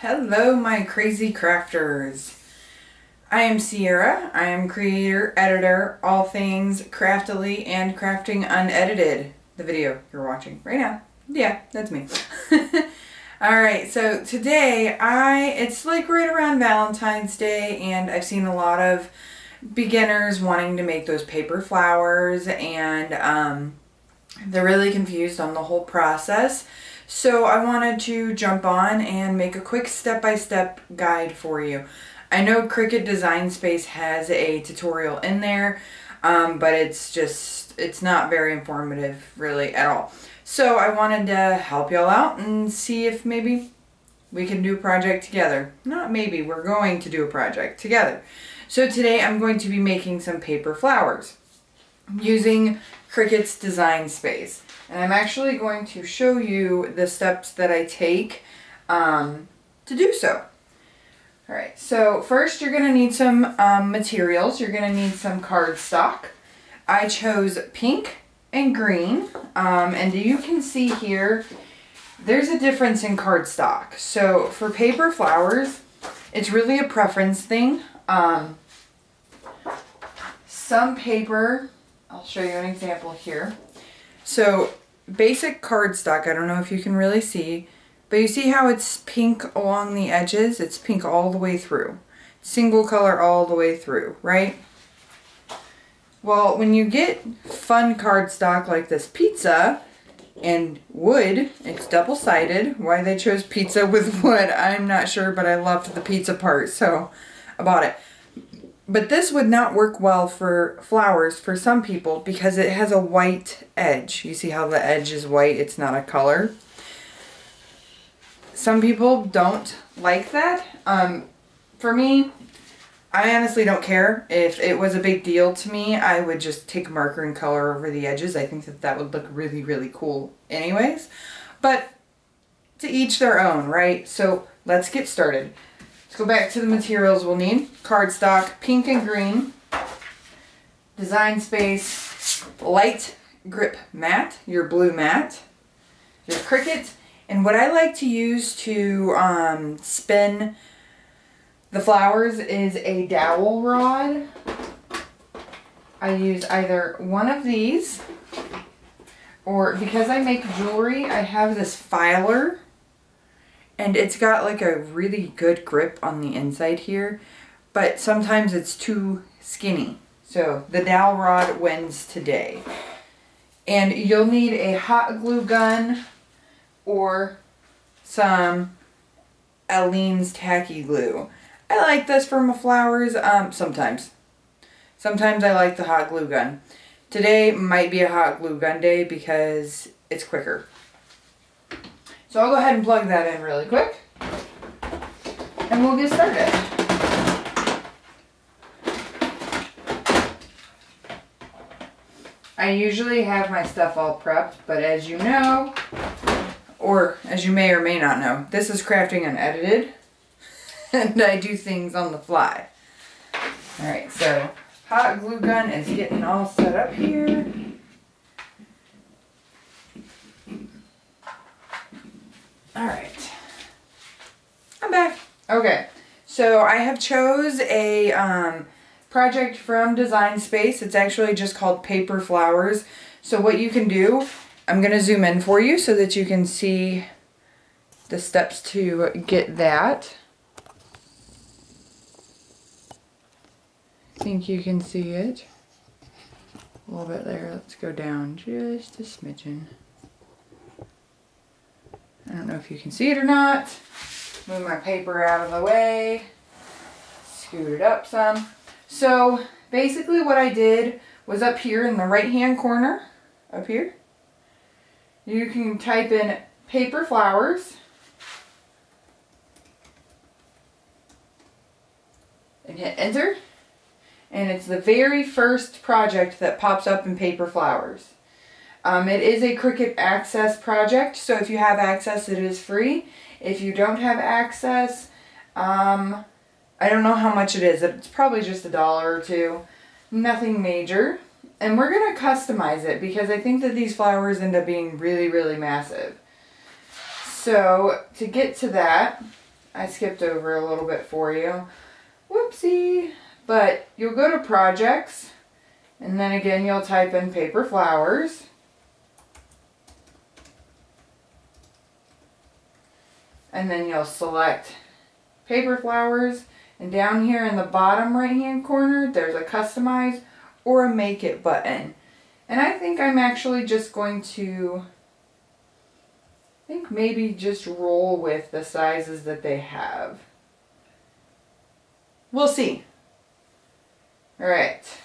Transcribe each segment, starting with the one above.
Hello, my crazy crafters. I am Sierra. I am creator, editor, all things craftily and crafting unedited. The video you're watching right now. Yeah, that's me. Alright, so today it's like right around Valentine's Day, and I've seen a lot of beginners wanting to make those paper flowers, and they're really confused on the whole process. So I wanted to jump on and make a quick step-by-step guide for you. I know Cricut Design Space has a tutorial in there, but it's not very informative really at all. So I wanted to help y'all out and see if maybe we can do a project together. Not maybe, we're going to do a project together. So today I'm going to be making some paper flowers using Cricut's Design Space. And I'm actually going to show you the steps that I take to do so. Alright, so first you're going to need some materials. You're going to need some cardstock. I chose pink and green, and you can see here there's a difference in cardstock. So for paper flowers, it's really a preference thing. Some paper, I'll show you an example here. So basic cardstock, I don't know if you can really see, but you see how it's pink along the edges? It's pink all the way through. Single color all the way through, right? Well, when you get fun cardstock like this pizza and wood, it's double-sided. Why they chose pizza with wood, I'm not sure, but I loved the pizza part, so I bought it. But this would not work well for flowers for some people because it has a white edge. You see how the edge is white? It's not a color. Some people don't like that. For me, I honestly don't care. If it was a big deal to me, I would just take a marker and color over the edges. I think that would look really, really cool anyways. But to each their own, right? So let's get started. Let's go back to the materials we'll need. Cardstock, pink and green, Design Space, light grip mat, your blue mat, your Cricut, and what I like to use to spin the flowers is a dowel rod. I use either one of these, or because I make jewelry, I have this filer. And it's got like a really good grip on the inside here, but sometimes it's too skinny. So the dowel rod wins today. And you'll need a hot glue gun or some Aleene's tacky glue. I like this for my flowers sometimes. Sometimes I like the hot glue gun. Today might be a hot glue gun day because it's quicker. So I'll go ahead and plug that in really quick, and we'll get started. I usually have my stuff all prepped, but as you know, or as you may or may not know, this is crafting unedited, and I do things on the fly. Alright, so hot glue gun is getting all set up here. Alright, I'm back. Okay, so I have chose a project from Design Space. It's actually just called Paper Flowers. So what you can do, I'm going to zoom in for you so that you can see the steps to get that. I think you can see it a little bit there. Let's go down just a smidgen. I don't know if you can see it or not. Move my paper out of the way. Scoot it up some. So basically what I did was up here in the right hand corner, up here, you can type in paper flowers and hit enter. And it's the very first project that pops up in Paper Flowers. It is a Cricut Access project, so if you have access, it is free. If you don't have access, I don't know how much it is. It's probably just $1 or $2. Nothing major. And we're going to customize it because I think that these flowers end up being really, really massive. So to get to that, I skipped over a little bit for you. Whoopsie. But you'll go to projects, and then again you'll type in paper flowers. And then you'll select paper flowers, and down here in the bottom right hand corner there's a customize or a make it button. And I think I'm actually just going to, maybe just roll with the sizes that they have. We'll see. Alright.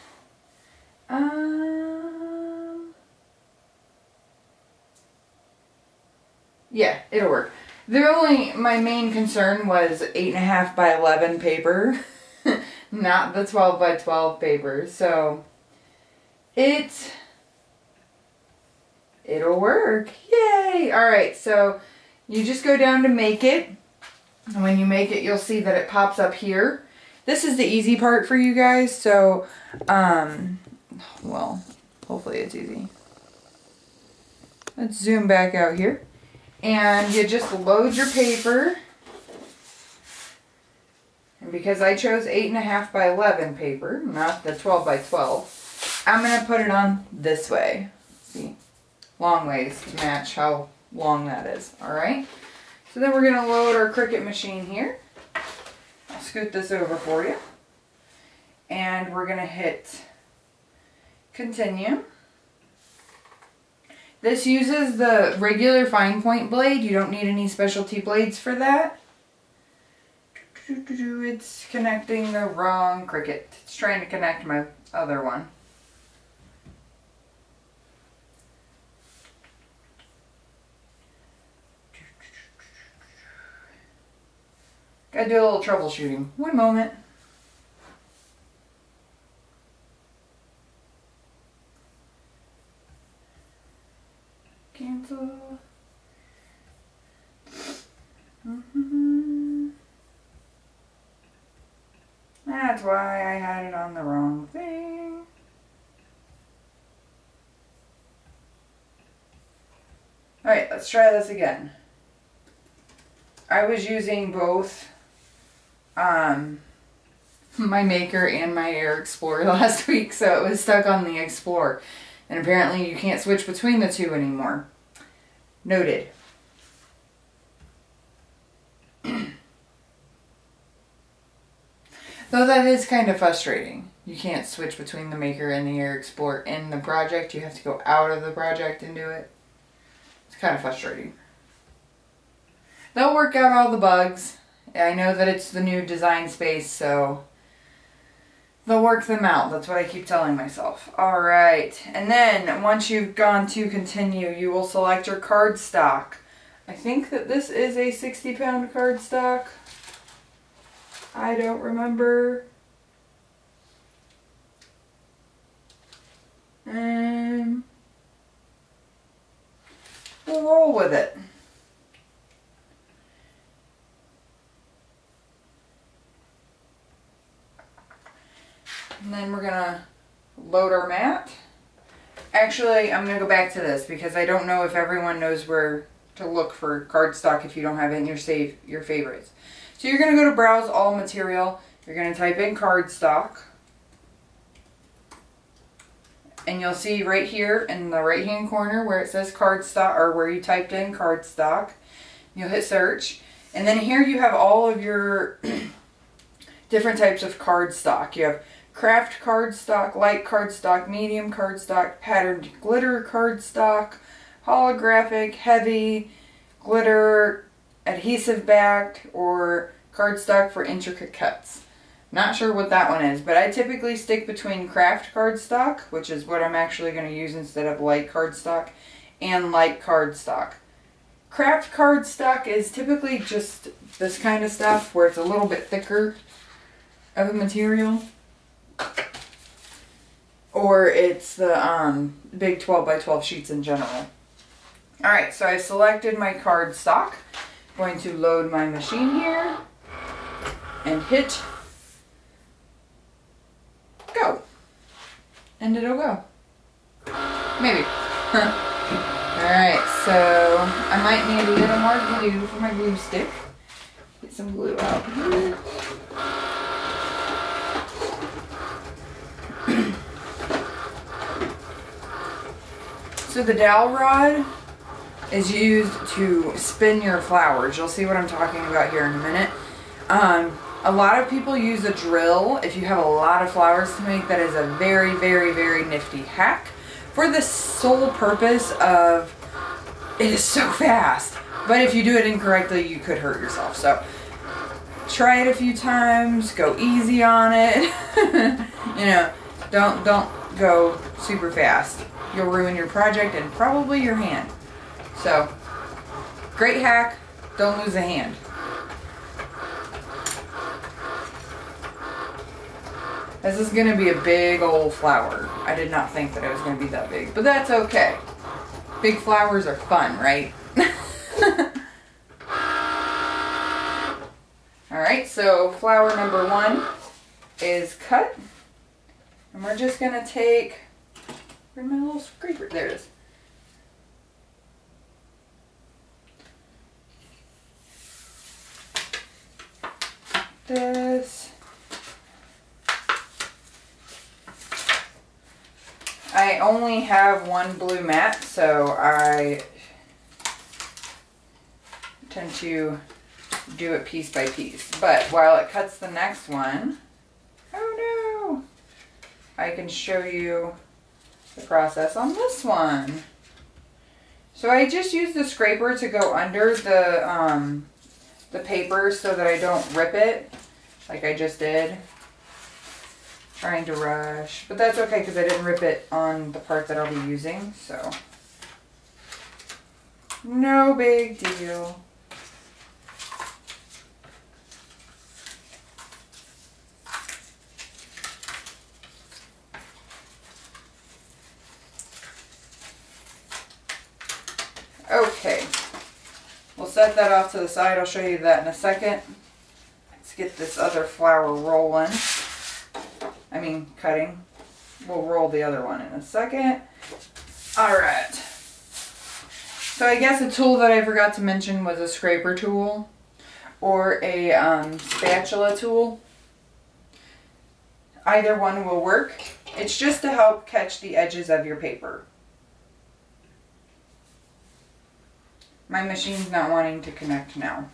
Yeah, it'll work. My main concern was 8.5 by 11 paper, not the 12 by 12 paper. So it'll work. Yay! Alright, so you just go down to make it. And when you make it, you'll see that it pops up here. This is the easy part for you guys, so, well, hopefully it's easy. Let's zoom back out here. And you just load your paper. And because I chose 8.5 by 11 paper, not the 12 by 12, I'm going to put it on this way. See? Long ways to match how long that is. Alright? So then we're going to load our Cricut machine here. I'll scoot this over for you. And we're going to hit continue. This uses the regular fine point blade. You don't need any specialty blades for that. It's connecting the wrong Cricut. It's trying to connect my other one. Gotta do a little troubleshooting. One moment. Cancel. That's why I had it on the wrong thing. Alright, let's try this again. I was using both my Maker and my Air Explorer last week, so it was stuck on the Explorer. And apparently you can't switch between the two anymore. Noted. Though that is kind of frustrating. You can't switch between the Maker and the Air Explorer in the project. You have to go out of the project and do it. It's kind of frustrating. They'll work out all the bugs. I know that it's the new design space, so they'll work them out. That's what I keep telling myself. Alright, and then once you've gone to continue, you will select your cardstock. I think that this is a 60-pound cardstock. I don't remember. We'll roll with it. And then we're gonna load our mat. Actually, I'm gonna go back to this because I don't know if everyone knows where to look for cardstock if you don't have it in your favorites. So you're gonna go to Browse All Material. You're gonna type in cardstock. And you'll see right here in the right hand corner where it says cardstock, or where you typed in cardstock. You'll hit search. And then here you have all of your different types of cardstock. You have craft cardstock, light cardstock, medium cardstock, patterned glitter cardstock, holographic, heavy, glitter, adhesive backed, or cardstock for intricate cuts. Not sure what that one is, but I typically stick between craft cardstock, which is what I'm actually going to use instead of light cardstock, and light cardstock. Craft cardstock is typically just this kind of stuff where it's a little bit thicker of a material. Or it's the big 12 by 12 sheets in general. Alright, so I've selected my cardstock. I'm going to load my machine here and hit go. And it'll go. Maybe. Alright, so I might need a little more glue for my glue stick. Get some glue out here. So the dowel rod is used to spin your flowers. You'll see what I'm talking about here in a minute. A lot of people use a drill. If you have a lot of flowers to make, that is a very, very, very nifty hack for the sole purpose of it is so fast. But if you do it incorrectly, you could hurt yourself. So try it a few times, go easy on it. You know, don't go super fast. You'll ruin your project and probably your hand. So, great hack, don't lose a hand. This is gonna be a big old flower. I did not think that it was gonna be that big, but that's okay. Big flowers are fun, right? Alright, so flower number 1 is cut. And we're just gonna take, where's my little scraper? There it is. This. I only have one blue mat, so I tend to do it piece by piece. But while it cuts the next one, oh no, I can show you the process on this one. So I just use the scraper to go under the paper so that I don't rip it like I just did. Trying to rush, but that's okay because I didn't rip it on the part that I'll be using, so no big deal. Okay, we'll set that off to the side. I'll show you that in a second. Let's get this other flower rolling. I mean, cutting. We'll roll the other one in a second. Alright. So I guess a tool that I forgot to mention was a scraper tool or a spatula tool. Either one will work. It's just to help catch the edges of your paper. My machine's not wanting to connect now.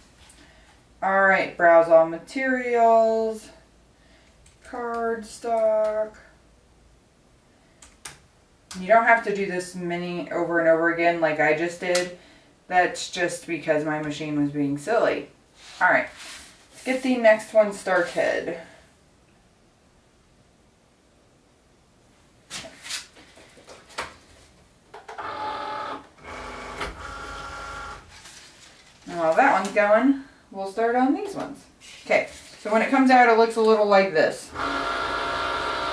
Alright, browse all materials. Cardstock. You don't have to do this many over and over again like I just did. That's just because my machine was being silly. Alright, let's get the next one started. And while that one's going, we'll start on these ones. Okay. So when it comes out, it looks a little like this.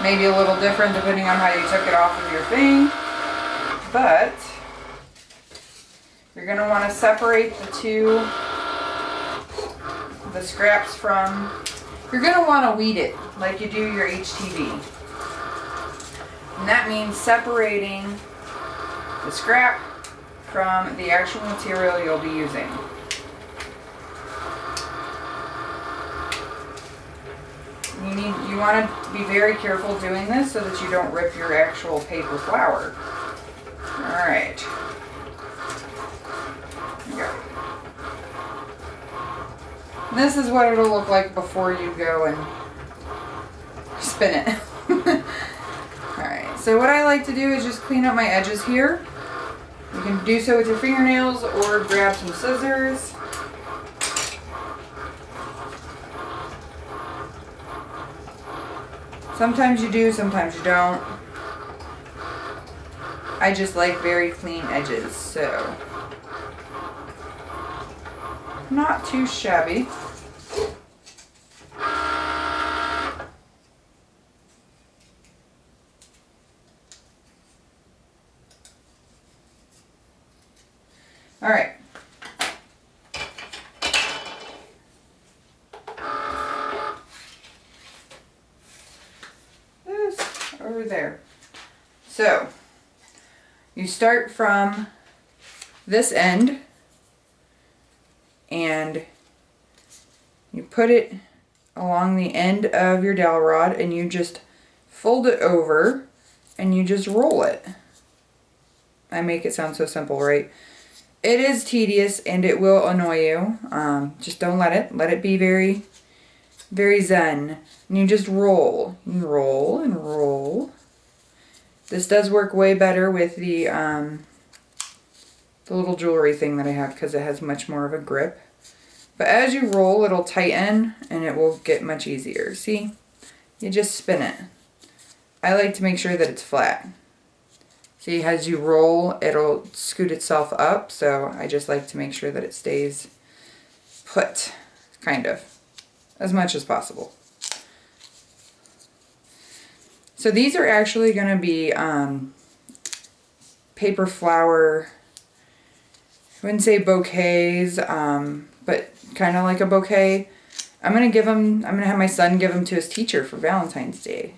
Maybe a little different depending on how you took it off of your thing. But you're going to want to separate the scraps from, you're going to want to weed it like you do your HTV. And that means separating the scrap from the actual material you'll be using. You want to be very careful doing this so that you don't rip your actual paper flower. Alright. This is what it'll look like before you go and spin it. Alright, so what I like to do is just clean up my edges here. You can do so with your fingernails or grab some scissors. Sometimes you do, sometimes you don't. I just like very clean edges, so not too shabby. All right. Over there. So you start from this end and You put it along the end of your dowel rod and you just fold it over and you just roll it. I make it sound so simple, right? It is tedious and it will annoy you. Just don't let it. Let it be very, very zen. And you just roll. You roll and roll. This does work way better with the little jewelry thing that I have because it has much more of a grip. But as you roll, it'll tighten and it will get much easier. See? You just spin it. I like to make sure that it's flat. See, as you roll, it'll scoot itself up, so I just like to make sure that it stays put, kind of, as much as possible. So these are actually going to be paper flower, I wouldn't say bouquets, but kind of like a bouquet. I'm going to have my son give them to his teacher for Valentine's Day.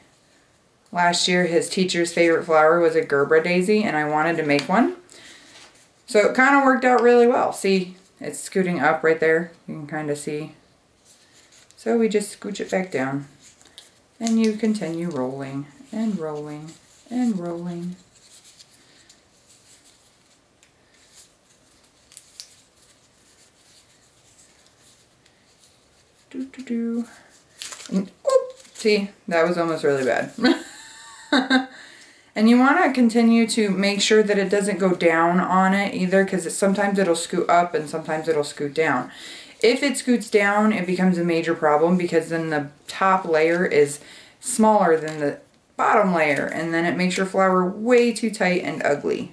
Last year, his teacher's favorite flower was a Gerbera daisy, and I wanted to make one. So it kind of worked out really well. See, it's scooting up right there. You can kind of see. So we just scooch it back down. And you continue rolling and rolling and rolling. Do. And, oh, see, that was almost really bad. And you want to continue to make sure that it doesn't go down on it either, because sometimes it'll scoot up and sometimes it'll scoot down. If it scoots down, it becomes a major problem because then the top layer is smaller than the bottom layer, and then it makes your flower way too tight and ugly.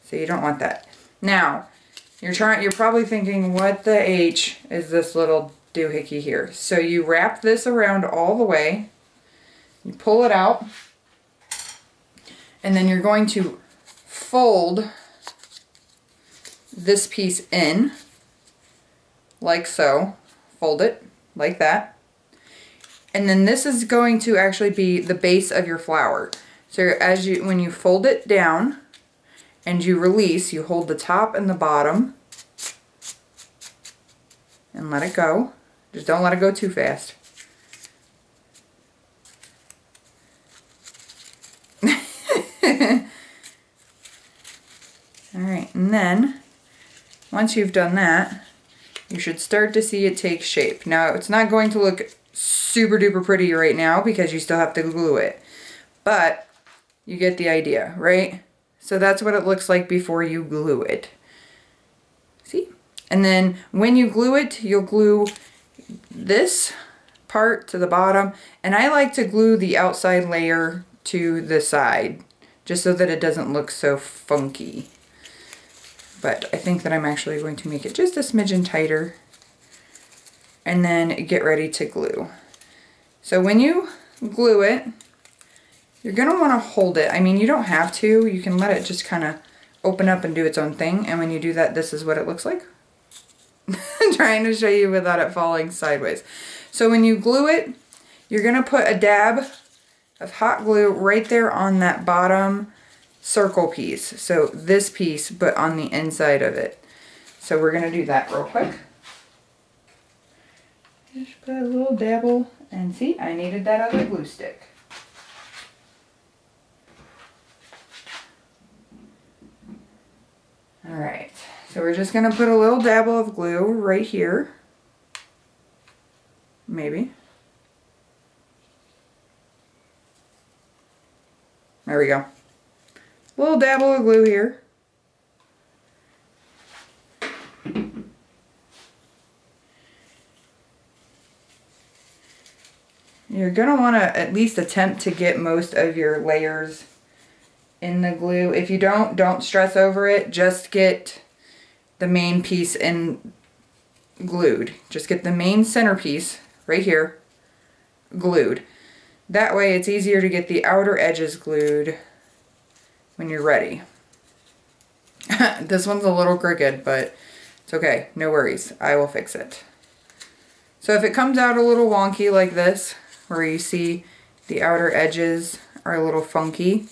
So you don't want that. Now, you're probably thinking, what the H is this little doohickey here? So you wrap this around all the way, you pull it out, and then you're going to fold this piece in, like so. Fold it, like that. And then this is going to actually be the base of your flower. So when you fold it down and you release, you hold the top and the bottom and let it go. Just don't let it go too fast. Alright, and then once you've done that, you should start to see it take shape. Now, it's not going to look super duper pretty right now because you still have to glue it. But you get the idea, right? So that's what it looks like before you glue it. See? And then when you glue it, you'll glue this part to the bottom. And I like to glue the outside layer to the side, just so that it doesn't look so funky. But I think that I'm actually going to make it just a smidgen tighter and then get ready to glue. So when you glue it, you're going to want to hold it. I mean, you don't have to. You can let it just kind of open up and do its own thing. And when you do that, this is what it looks like. I'm trying to show you without it falling sideways. So when you glue it, you're going to put a dab of hot glue right there on that bottom circle piece. So this piece, but on the inside of it. So we're going to do that real quick. Just put a little dabble, and see, I needed that other glue stick. Alright, so we're just going to put a little dabble of glue right here. Maybe. There we go. Little dabble of glue here. You're going to want to at least attempt to get most of your layers in the glue. If you don't stress over it. Just get the main piece in glued. Just get the main centerpiece right here glued. That way it's easier to get the outer edges glued when you're ready. This one's a little crooked, but it's okay. No worries. I will fix it. So if it comes out a little wonky like this, where you see the outer edges are a little funky,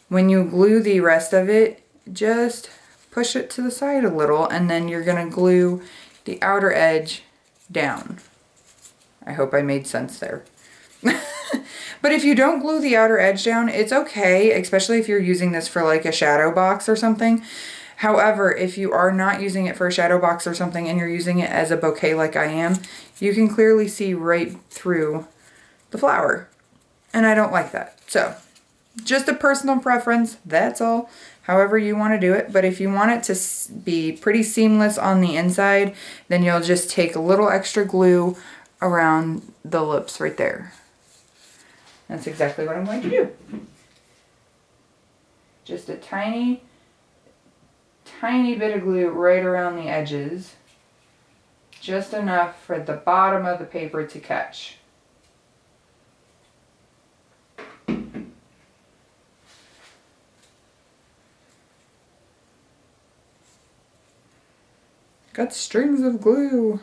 when you glue the rest of it, just push it to the side a little, and then you're going to glue the outer edge down. I hope I made sense there. But if you don't glue the outer edge down, it's okay, especially if you're using this for like a shadow box or something. However, if you are not using it for a shadow box or something and you're using it as a bouquet like I am, you can clearly see right through the flower. And I don't like that. So, just a personal preference, that's all. However you want to do it. But if you want it to be pretty seamless on the inside, then you'll just take a little extra glue around the lips right there. That's exactly what I'm going to do. Just a tiny, tiny bit of glue right around the edges. Just enough for the bottom of the paper to catch. Got strings of glue.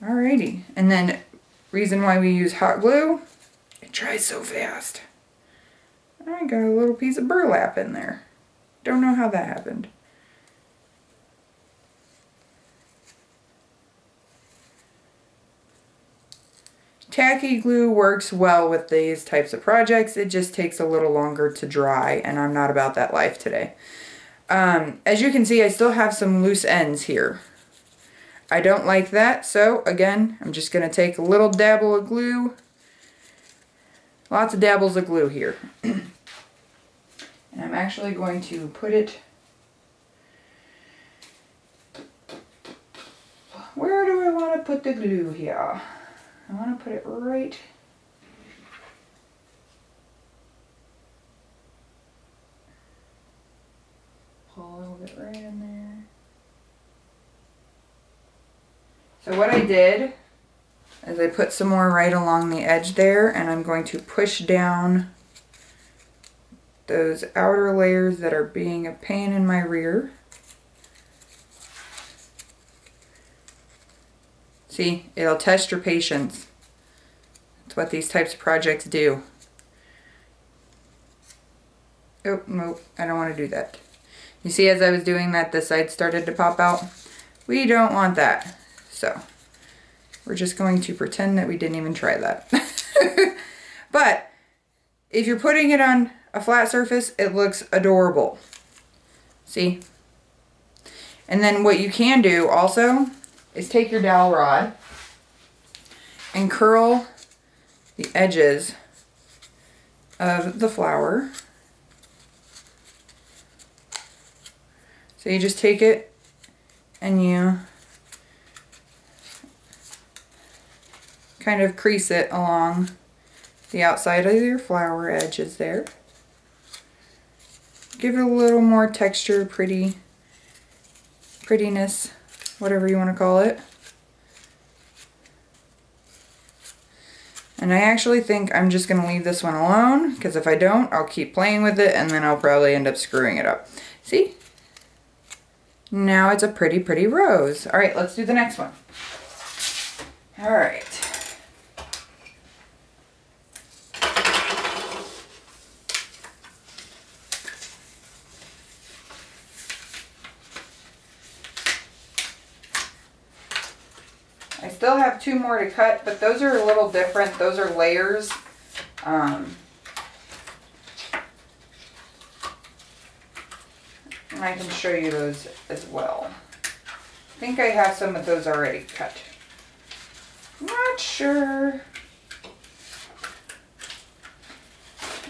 Alrighty. And then, reason why we use hot glue, it dries so fast. I got a little piece of burlap in there. Don't know how that happened. Tacky glue works well with these types of projects. It just takes a little longer to dry, and I'm not about that life today. As you can see, I still have some loose ends here. I don't like that, so again, I'm just going to take a little dabble of glue. Lots of dabbles of glue here. And I'm actually going to put it... Where do I want to put the glue here? I want to put it right... Pull a little bit right in there. So what I did is I put some more right along the edge there, and I'm going to push down those outer layers that are being a pain in my rear. See, it'll test your patience. That's what these types of projects do. Oh, nope, I don't want to do that. You see, as I was doing that, the sides started to pop out. We don't want that. So, we're just going to pretend that we didn't even try that. But, if you're putting it on a flat surface, it looks adorable. See? And then what you can do also is take your dowel rod and curl the edges of the flower. So you just take it and you kind of crease it along the outside of your flower edges there. Give it a little more texture, prettiness, whatever you want to call it. And I actually think I'm just going to leave this one alone, because if I don't, I'll keep playing with it and then I'll probably end up screwing it up. See? Now it's a pretty, pretty rose. Alright, let's do the next one. Alright. I still have two more to cut, but those are a little different. Those are layers. And I can show you those as well. I think I have some of those already cut. Not sure.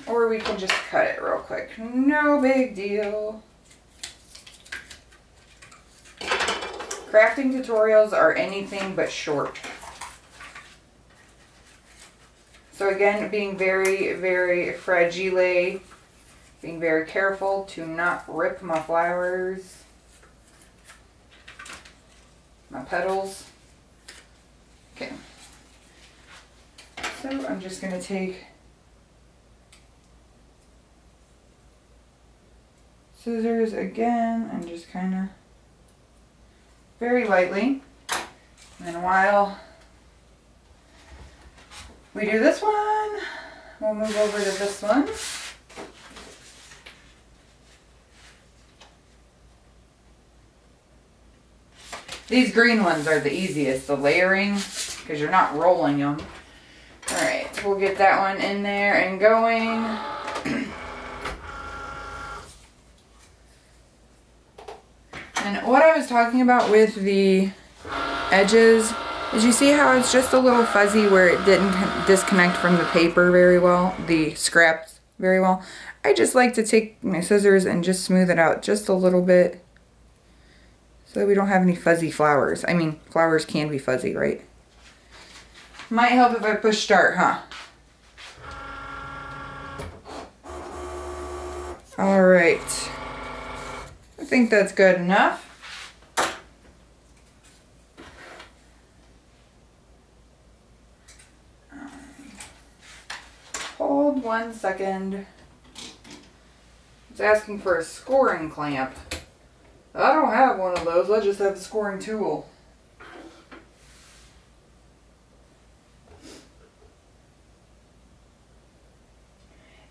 Or we can just cut it real quick. No big deal. Crafting tutorials are anything but short. So again, being very, very fragile. Being very careful to not rip my flowers, my petals. Okay. So I'm just going to take scissors again and just kind of very lightly. And then while we do this one, we'll move over to this one. These green ones are the easiest, the layering, because you're not rolling them. Alright, so we'll get that one in there and going. And what I was talking about with the edges is, you see how it's just a little fuzzy where it didn't disconnect from the paper very well, the scraps very well. I just like to take my scissors and just smooth it out just a little bit so that we don't have any fuzzy flowers. I mean, flowers can be fuzzy, right? Might help if I push start, huh? Alright. I think that's good enough. Hold 1 second. It's asking for a scoring clamp. I don't have one of those, I just have a scoring tool.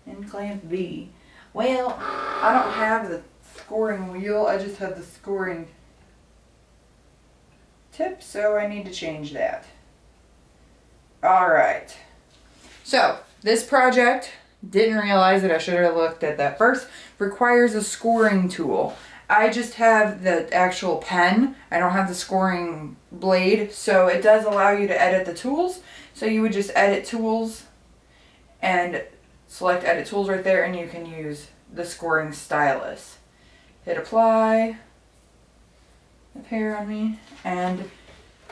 And clamp V. Well, I don't have the scoring wheel, I just have the scoring tip, so I need to change that. Alright. So, this project, didn't realize that I should have looked at that first, requires a scoring tool. I just have the actual pen. I don't have the scoring blade, so it does allow you to edit the tools. So you would just edit tools and select edit tools right there, and you can use the scoring stylus. Hit apply, appear on me, and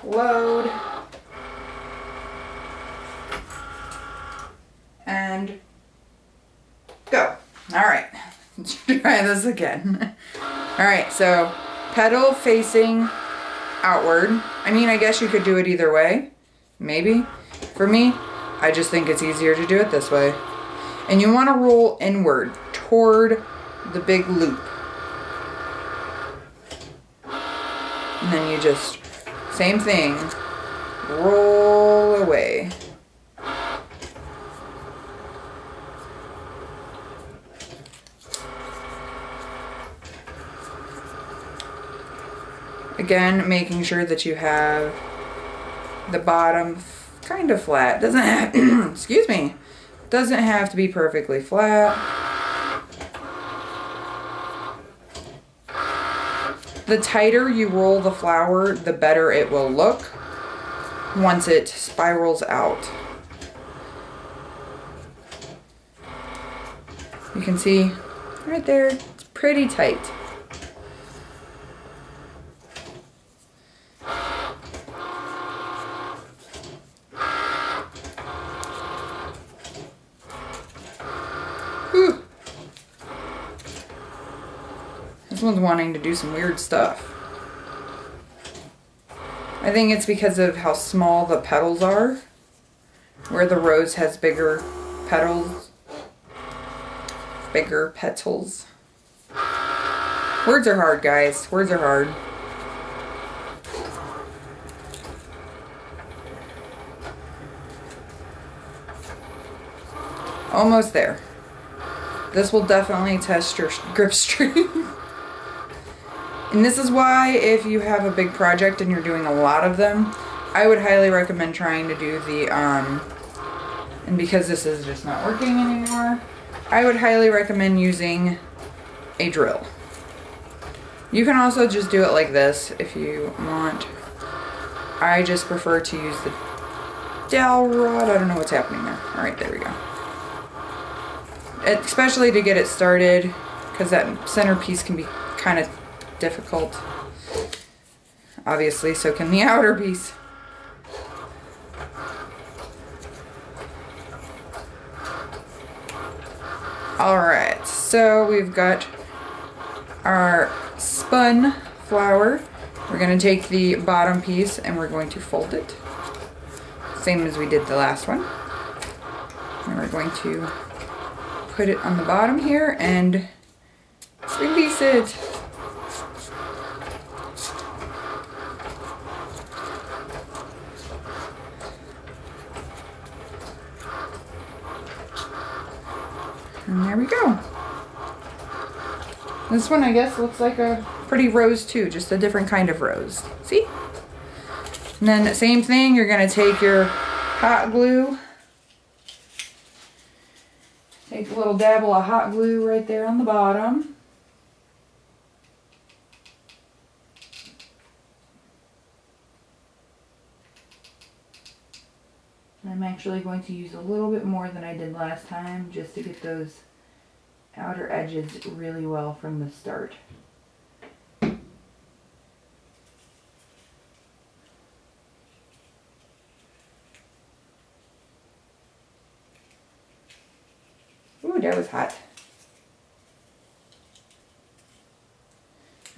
load. And go. Alright, let's try this again. Alright, so petal facing outward. I mean, I guess you could do it either way. Maybe. For me, I just think it's easier to do it this way. And you want to roll inward toward the big loop. And then you just, same thing, roll away. Again, making sure that you have the bottom kind of flat. Doesn't have, excuse me, doesn't have to be perfectly flat. The tighter you roll the flower, the better it will look once it spirals out. You can see right there, it's pretty tight. Whew. This one's wanting to do some weird stuff. I think it's because of how small the petals are, where the rose has bigger petals. Bigger petals. Words are hard, guys. Words are hard. Almost there. This will definitely test your grip strength. And this is why, if you have a big project and you're doing a lot of them, I would highly recommend trying to do the, and because this is just not working anymore, I would highly recommend using a drill. You can also just do it like this if you want. I just prefer to use the dowel rod. I don't know what's happening there. Alright, there we go. Especially to get it started, because that centerpiece can be kind of difficult. Obviously, so can the outer piece. Alright, so we've got our spun flower. We're going to take the bottom piece and we're going to fold it. Same as we did the last one. And we're going to put it on the bottom here and release it. And there we go. This one, I guess, looks like a pretty rose too, just a different kind of rose. See? And then same thing, you're gonna take your hot glue. Take a little dabble of hot glue right there on the bottom. I'm actually going to use a little bit more than I did last time just to get those outer edges really well from the start. Ooh, that was hot.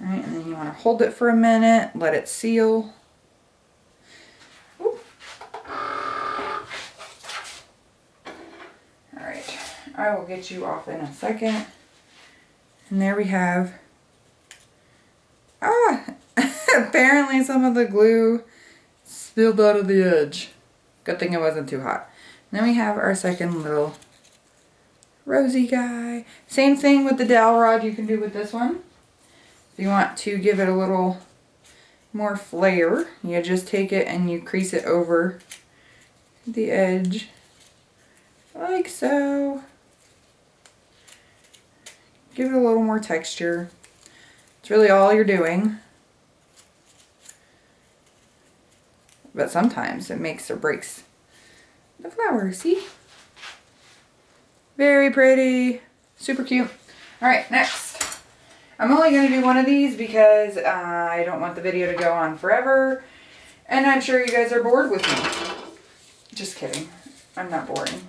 Alright, and then you want to hold it for a minute, let it seal. Alright, I will get you off in a second. And there we have, apparently some of the glue spilled out of the edge. Good thing it wasn't too hot. And then we have our second little rosy guy. Same thing with the dowel rod you can do with this one. If you want to give it a little more flair, you just take it and you crease it over the edge like so. Give it a little more texture. It's really all you're doing. But sometimes it makes or breaks the flower, see? Very pretty. Super cute. Alright, next. I'm only going to do one of these because I don't want the video to go on forever. And I'm sure you guys are bored with me. Just kidding. I'm not boring.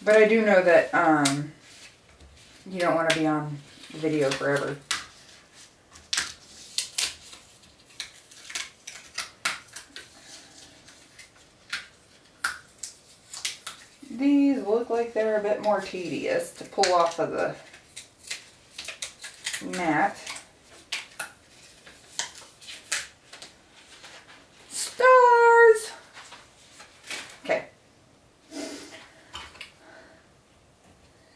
But I do know that you don't want to be on video forever. These look like they're a bit more tedious to pull off of the mat. Stars! Okay.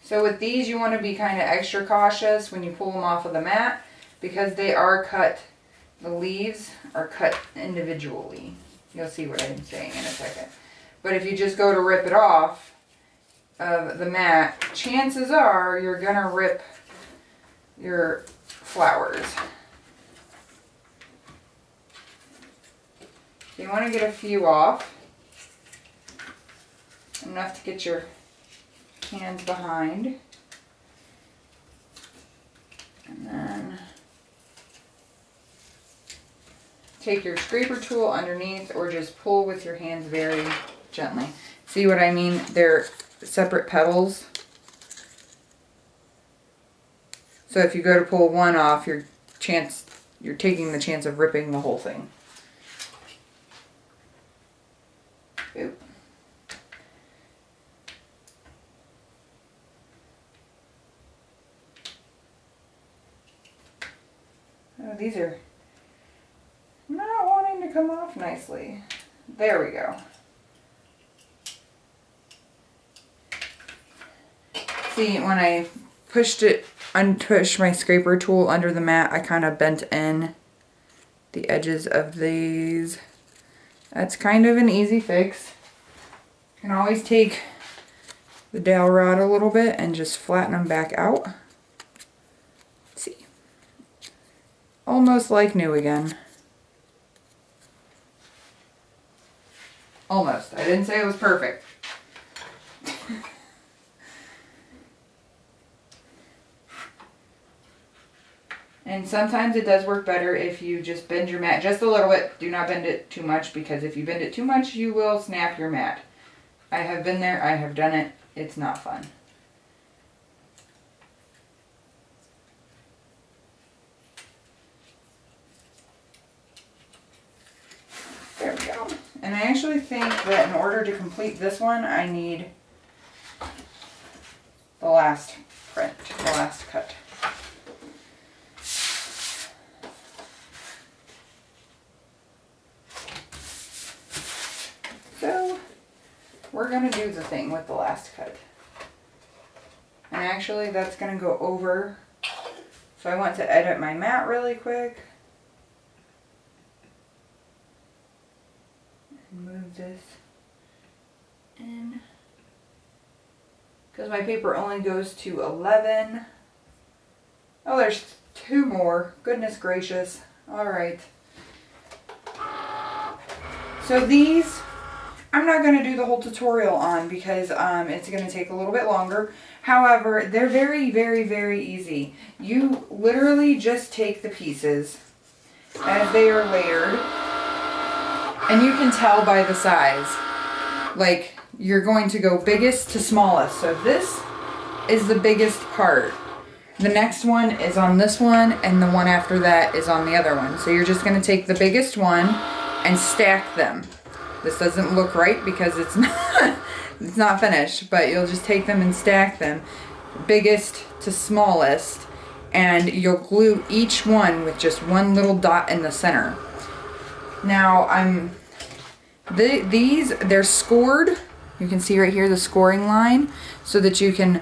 So with these, you want to be kind of extra cautious when you pull them off of the mat because they are cut, the leaves are cut individually. You'll see what I'm saying in a second. But if you just go to rip it off of the mat, chances are you're going to rip your flowers. So you want to get a few off. Enough to get your hands behind. And then take your scraper tool underneath or just pull with your hands very gently. See what I mean? They're separate petals. So if you go to pull one off, you're taking the chance of ripping the whole thing. Oop. Oh, these are not wanting to come off nicely. There we go. See, when I unpushed my scraper tool under the mat, I kind of bent in the edges of these. That's kind of an easy fix. You can always take the dowel rod a little bit and just flatten them back out. See? Almost like new again. Almost. I didn't say it was perfect. And sometimes it does work better if you just bend your mat just a little bit. Do not bend it too much because if you bend it too much, you will snap your mat. I have been there. I have done it. It's not fun. There we go. And I actually think that in order to complete this one, I need the last print, the last cut. So we're going to do the thing with the last cut. And actually that's going to go over So I want to edit my mat really quick. And move this in. Because my paper only goes to 11. Oh, there's 2 more. Goodness gracious. Alright. So these, I'm not going to do the whole tutorial on because it's going to take a little bit longer. However, they're very, very, very easy. You literally just take the pieces as they are layered, and you can tell by the size. Like, you're going to go biggest to smallest. So this is the biggest part. The next one is on this one, and the one after that is on the other one. So you're just going to take the biggest one and stack them. This doesn't look right because it's not finished, but you'll just take them and stack them, biggest to smallest, and you'll glue each one with just one little dot in the center. Now they're scored. You can see right here the scoring line, so that you can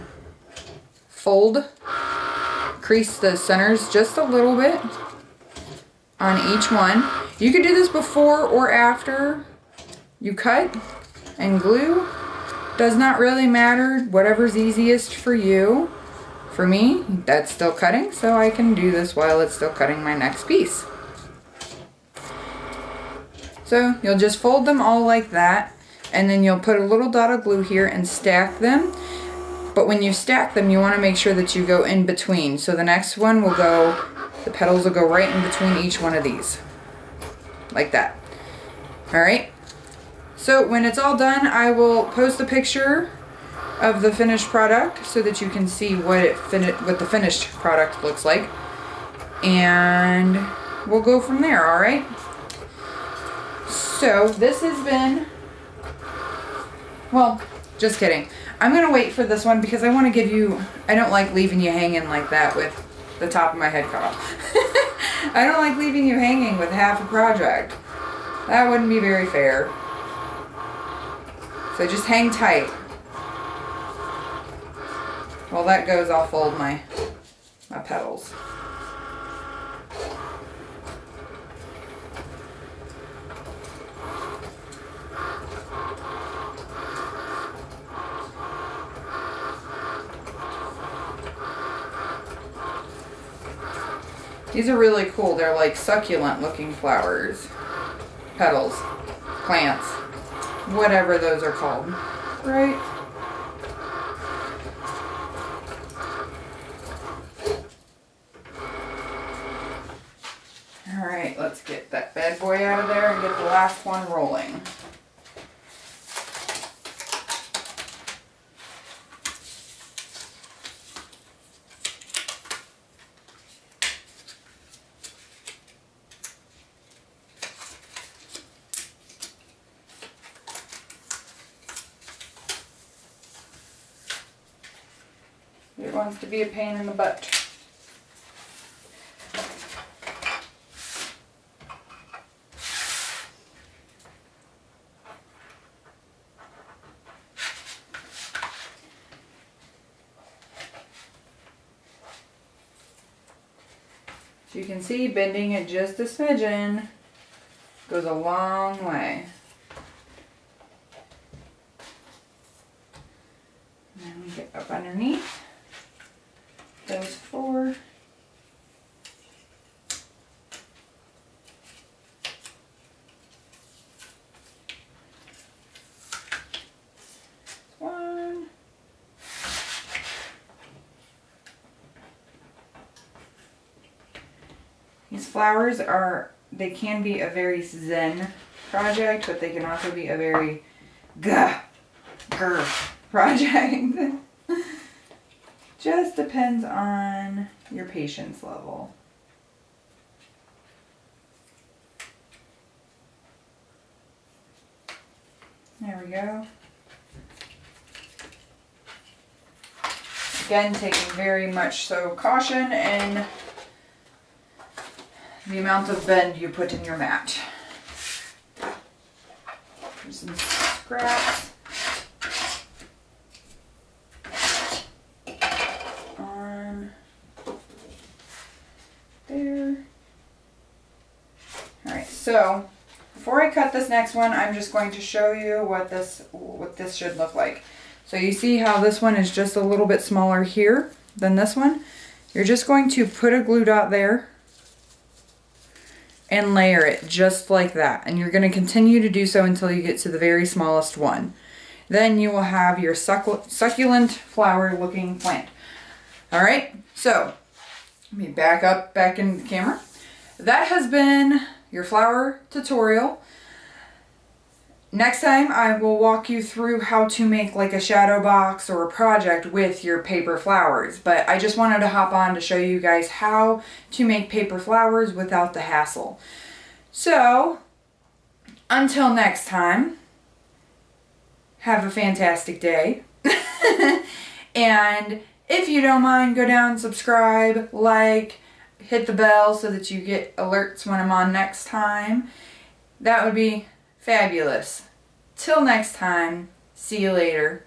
crease the centers just a little bit on each one. You could do this before or after you cut and glue. Does not really matter, whatever's easiest for you. For me, that's still cutting, so I can do this while it's still cutting my next piece. So you'll just fold them all like that, and then you'll put a little dot of glue here and stack them. But when you stack them, you want to make sure that you go in between. So the next one will go, the petals will go right in between each one of these. Like that. Alright? So when it's all done, I will post a picture of the finished product so that you can see what the finished product looks like. And we'll go from there, alright? So this has been, well, just kidding. I'm going to wait for this one because I want to give you, I don't like leaving you hanging like that with the top of my head cut off. I don't like leaving you hanging with half a project. That wouldn't be very fair. So just hang tight. While that goes, I'll fold my petals. These are really cool. They're like succulent looking flowers, petals, plants, whatever those are called, right? Alright, let's get that bad boy out of there and get the last one rolling. It wants to be a pain in the butt. So you can see bending it just a smidgen goes a long way. And then we get up underneath those 4. One. These flowers they can be a very zen project, but they can also be a very grr project. Just depends on your patience level. There we go. Again, taking very much so caution in the amount of bend you put in your mat. There's some scraps. So before I cut this next one, I'm just going to show you what this should look like. So you see how this one is just a little bit smaller here than this one? You're just going to put a glue dot there and layer it just like that. And you're going to continue to do so until you get to the very smallest one. Then you will have your succulent flower looking plant. Alright, so let me back in the camera. That has been your flower tutorial. Next time I will walk you through how to make like a shadow box or a project with your paper flowers. But I just wanted to hop on to show you guys how to make paper flowers without the hassle. So, until next time, have a fantastic day. And if you don't mind, go down, subscribe, like, hit the bell so that you get alerts when I'm on next time. That would be fabulous. Till next time, see you later.